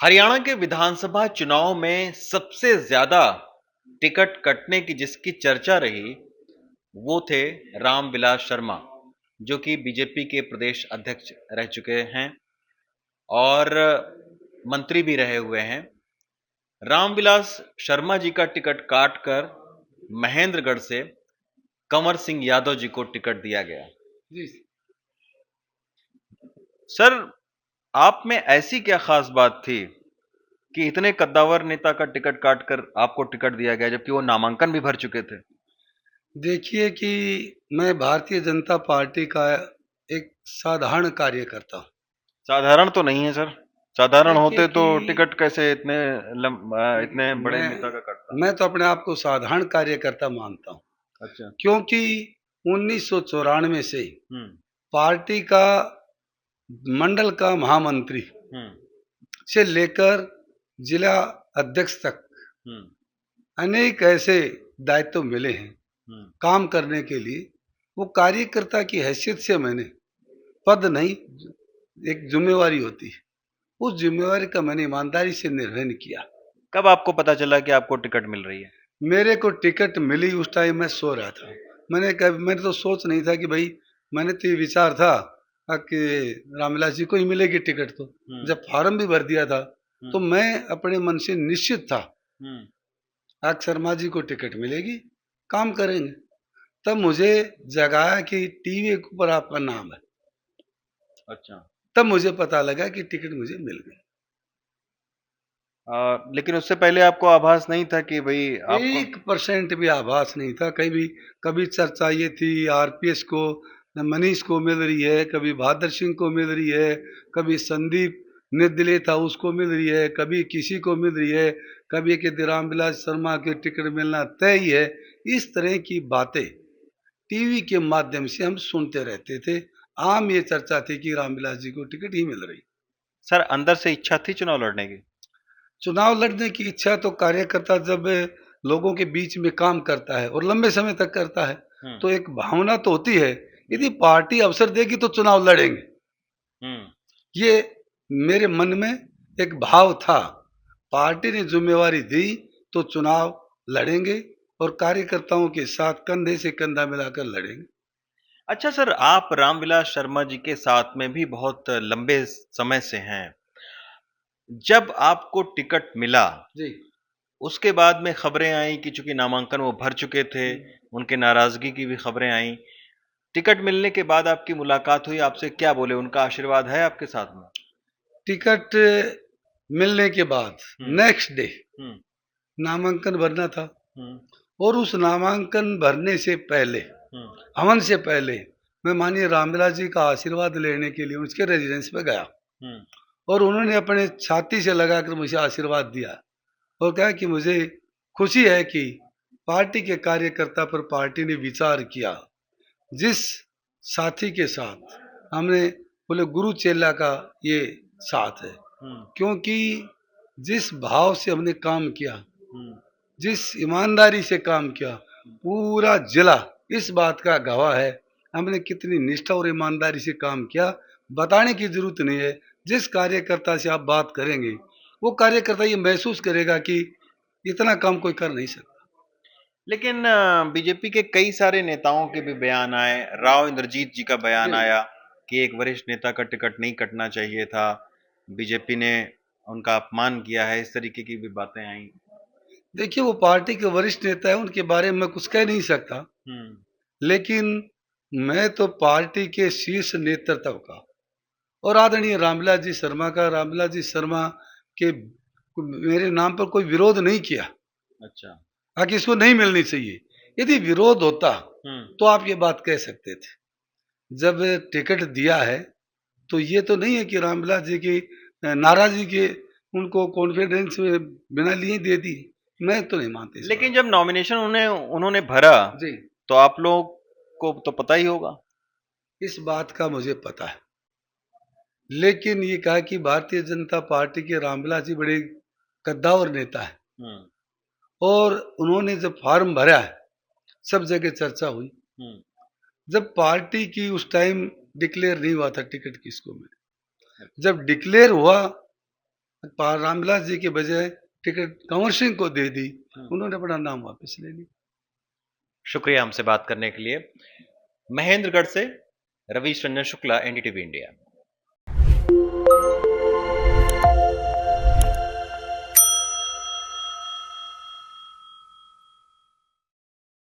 हरियाणा के विधानसभा चुनाव में सबसे ज्यादा टिकट कटने की जिसकी चर्चा रही वो थे रामविलास शर्मा, जो कि बीजेपी के प्रदेश अध्यक्ष रह चुके हैं और मंत्री भी रहे हुए हैं। रामविलास शर्मा जी का टिकट काटकर महेंद्रगढ़ से कंवर सिंह यादव जी को टिकट दिया गया। जी। सर, आप में ऐसी क्या खास बात थी कि इतने कद्दावर नेता का टिकट काटकर आपको टिकट दिया गया, जबकि वो नामांकन भी भर चुके थे? देखिए कि मैं भारतीय जनता पार्टी का एक साधारण कार्यकर्ता हूँ। साधारण तो नहीं है सर। साधारण देखिए होते तो कि टिकट कैसे इतने बड़े मैं नेता का कटता? मैं तो अपने आप को साधारण कार्यकर्ता मानता हूँ, अच्छा। क्योंकि 1994 से हम्म। पार्टी का मंडल का महामंत्री हम्म। से लेकर जिला अध्यक्ष तक हम्म। अनेक ऐसे दायित्व मिले हैं हम्म। काम करने के लिए। वो कार्यकर्ता की हैसियत से मैंने पद नहीं, एक जिम्मेवारी होती है, उस जिम्मेवारी का मैंने ईमानदारी से निर्वहन किया। कब आपको पता चला कि आपको टिकट मिल रही है? मेरे को टिकट मिली उस टाइम मैं सो रहा था। मैंने तो सोच नहीं था कि भाई, मैंने तो ये विचार था कि रामविलास जी को ही मिलेगी टिकट। तो हम्म। जब फॉर्म भी भर दिया था तो हम्म। मैं अपने मन से निश्चित था, हम्म। आज शर्मा जी को टिकट मिलेगी, काम करेंगे। तब मुझे जगाया कि टीवी के ऊपर आपका नाम है। अच्छा। तब मुझे पता लगा कि टिकट मुझे मिल गई। लेकिन उससे पहले आपको आभास नहीं था कि भाई आपको? 1% भी आभास नहीं था। कभी चर्चा ये थी आरपीएस को, मनीष को मिल रही है, कभी बहादुर सिंह को मिल रही है, कभी संदीप निर्दलीय था उसको मिल रही है, कभी किसी को मिल रही है, कभी कि रामविलास शर्मा के टिकट मिलना तय ही है। इस तरह की बातें टीवी के माध्यम से हम सुनते रहते थे। आम ये चर्चा थी कि रामविलास जी को टिकट ही मिल रही। सर, अंदर से इच्छा थी चुनाव लड़ने की? चुनाव लड़ने की इच्छा तो कार्यकर्ता जब लोगों के बीच में काम करता है और लंबे समय तक करता है हम्म। तो एक भावना तो होती है। हम्म। यदि पार्टी अवसर देगी तो चुनाव लड़ेंगे, हम्म। ये मेरे मन में एक भाव था। पार्टी ने जिम्मेवारी दी तो चुनाव लड़ेंगे और कार्यकर्ताओं के साथ कंधे से कंधा मिलाकर लड़ेंगे। अच्छा सर, आप रामविलास शर्मा जी के साथ में भी बहुत लंबे समय से हैं। जब आपको टिकट मिला, जी। उसके बाद में खबरें आई कि चूंकि नामांकन वो भर चुके थे, उनके नाराजगी की भी खबरें आई। टिकट मिलने के बाद आपकी मुलाकात हुई, आपसे क्या बोले? उनका आशीर्वाद है आपके साथ में? टिकट मिलने के बाद हम्म। नेक्स्ट डे हम्म। नामांकन भरना था हम्म। और उस नामांकन भरने से पहले, हम्म। हवन से पहले, मैं माननीय रामविलास जी का आशीर्वाद लेने के लिए उसके रेजिडेंस पे गया हम्म। और उन्होंने अपने छाती से लगाकर मुझे आशीर्वाद दिया और कहा कि मुझे खुशी है कि पार्टी के कार्यकर्ता पर पार्टी ने विचार किया। जिस साथी के साथ हमने, बोले गुरु चेला का ये साथ है, हम्म। क्योंकि जिस भाव से हमने काम किया, हम्म। जिस ईमानदारी से काम किया, पूरा जिला इस बात का गवाह है हमने कितनी निष्ठा और ईमानदारी से काम किया। बताने की जरूरत नहीं है। जिस कार्यकर्ता से आप बात करेंगे वो कार्यकर्ता ये महसूस करेगा कि इतना काम कोई कर नहीं सकता। लेकिन बीजेपी के कई सारे नेताओं के भी बयान आए। राव इंद्रजीत जी का बयान जी। आया कि एक वरिष्ठ नेता का टिकट नहीं कटना चाहिए था, बीजेपी ने उनका अपमान किया है, इस तरीके की भी बातें आई। देखिए, वो पार्टी के वरिष्ठ नेता है, उनके बारे में मैं कुछ कह नहीं सकता, हम्म। लेकिन मैं तो पार्टी के शीर्ष नेतृत्व का और आदरणीय रामविलास जी शर्मा के मेरे नाम पर कोई विरोध नहीं किया अच्छा। कि इसको नहीं मिलनी चाहिए। यदि विरोध होता हम्म। तो आप ये बात कह सकते थे। जब टिकट दिया है तो ये तो नहीं है कि रामविलास जी की नाराजगी के उनको कॉन्फिडेंस में बिना लिए दे दी। मैं तो नहीं मानता इस लेकिन बात जब नॉमिनेशन उन्होंने भरा को। जी। तो आप लोग को तो पता ही होगा। इस बात का मुझे पता है, लेकिन ये कहा कि भारतीय जनता पार्टी के रामविलास जी बड़े कद्दावर नेता है हम्म। और उन्होंने जब फॉर्म भरा है सब जगह चर्चा हुई। हम्म। जब पार्टी की उस टाइम डिक्लेयर नहीं हुआ था टिकट किसको मिले, जब डिक्लेयर हुआ रामविलास जी के बजाय टिकट कंवर सिंह को दे दी, उन्होंने अपना नाम वापस ले लिया। शुक्रिया हमसे बात करने के लिए। महेंद्रगढ़ से रवीश रंजन शुक्ला, एनडीटीवी इंडिया।